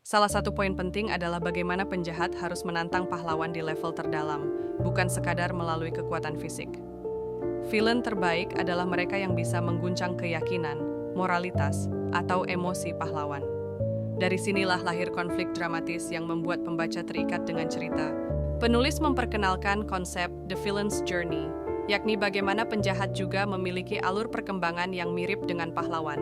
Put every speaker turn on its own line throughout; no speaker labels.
Salah satu poin penting adalah bagaimana penjahat harus menantang pahlawan di level terdalam, bukan sekadar melalui kekuatan fisik. Villain terbaik adalah mereka yang bisa mengguncang keyakinan, moralitas, atau emosi pahlawan. Dari sinilah lahir konflik dramatis yang membuat pembaca terikat dengan cerita. Penulis memperkenalkan konsep The Villain's Journey, yakni bagaimana penjahat juga memiliki alur perkembangan yang mirip dengan pahlawan.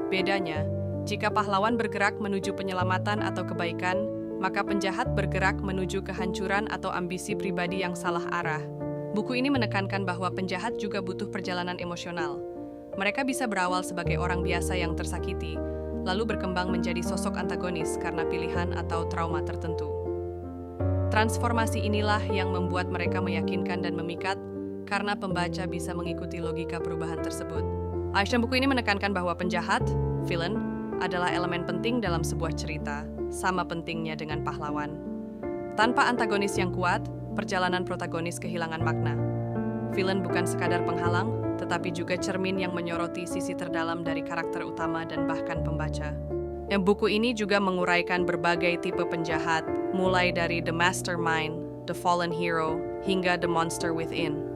Bedanya, jika pahlawan bergerak menuju penyelamatan atau kebaikan, maka penjahat bergerak menuju kehancuran atau ambisi pribadi yang salah arah. Buku ini menekankan bahwa penjahat juga butuh perjalanan emosional. Mereka bisa berawal sebagai orang biasa yang tersakiti, lalu berkembang menjadi sosok antagonis karena pilihan atau trauma tertentu. Transformasi inilah yang membuat mereka meyakinkan dan memikat, karena pembaca bisa mengikuti logika perubahan tersebut. Dalam buku ini menekankan bahwa penjahat, villain, adalah elemen penting dalam sebuah cerita, sama pentingnya dengan pahlawan. Tanpa antagonis yang kuat, perjalanan protagonis kehilangan makna. Villain bukan sekadar penghalang, tetapi juga cermin yang menyoroti sisi terdalam dari karakter utama dan bahkan pembaca. Buku ini juga menguraikan berbagai tipe penjahat, mulai dari The Mastermind, The Fallen Hero, hingga The Monster Within.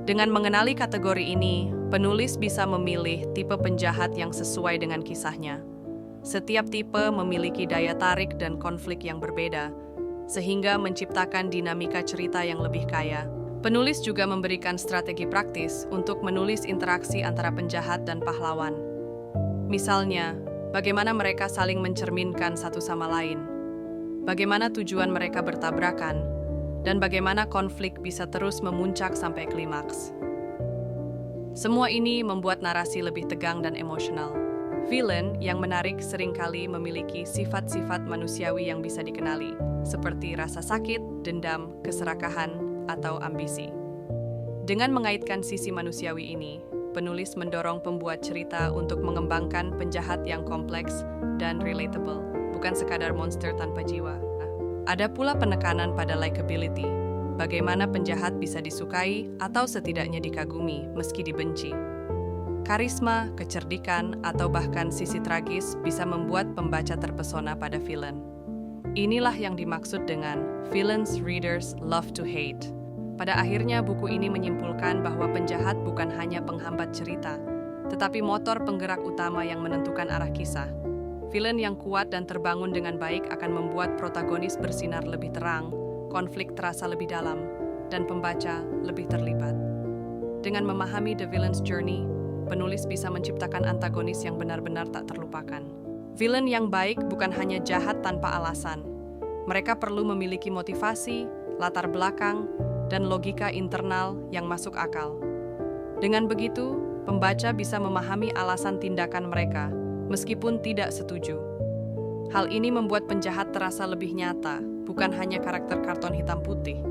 Dengan mengenali kategori ini, penulis bisa memilih tipe penjahat yang sesuai dengan kisahnya. Setiap tipe memiliki daya tarik dan konflik yang berbeda, sehingga menciptakan dinamika cerita yang lebih kaya. Penulis juga memberikan strategi praktis untuk menulis interaksi antara penjahat dan pahlawan. Misalnya, bagaimana mereka saling mencerminkan satu sama lain, bagaimana tujuan mereka bertabrakan, dan bagaimana konflik bisa terus memuncak sampai klimaks. Semua ini membuat narasi lebih tegang dan emosional. Villain yang menarik seringkali memiliki sifat-sifat manusiawi yang bisa dikenali, seperti rasa sakit, dendam, keserakahan, atau ambisi. Dengan mengaitkan sisi manusiawi ini, penulis mendorong pembuat cerita untuk mengembangkan penjahat yang kompleks dan relatable, bukan sekadar monster tanpa jiwa. Ada pula penekanan pada likability, bagaimana penjahat bisa disukai atau setidaknya dikagumi meski dibenci. Karisma, kecerdikan, atau bahkan sisi tragis bisa membuat pembaca terpesona pada villain. Inilah yang dimaksud dengan villains readers love to hate. Pada akhirnya, buku ini menyimpulkan bahwa penjahat bukan hanya penghambat cerita, tetapi motor penggerak utama yang menentukan arah kisah. Villain yang kuat dan terbangun dengan baik akan membuat protagonis bersinar lebih terang, konflik terasa lebih dalam, dan pembaca lebih terlibat. Dengan memahami The Villain's Journey, penulis bisa menciptakan antagonis yang benar-benar tak terlupakan. Villain yang baik bukan hanya jahat tanpa alasan. Mereka perlu memiliki motivasi, latar belakang, dan logika internal yang masuk akal. Dengan begitu, pembaca bisa memahami alasan tindakan mereka, meskipun tidak setuju. Hal ini membuat penjahat terasa lebih nyata, bukan hanya karakter karton hitam putih.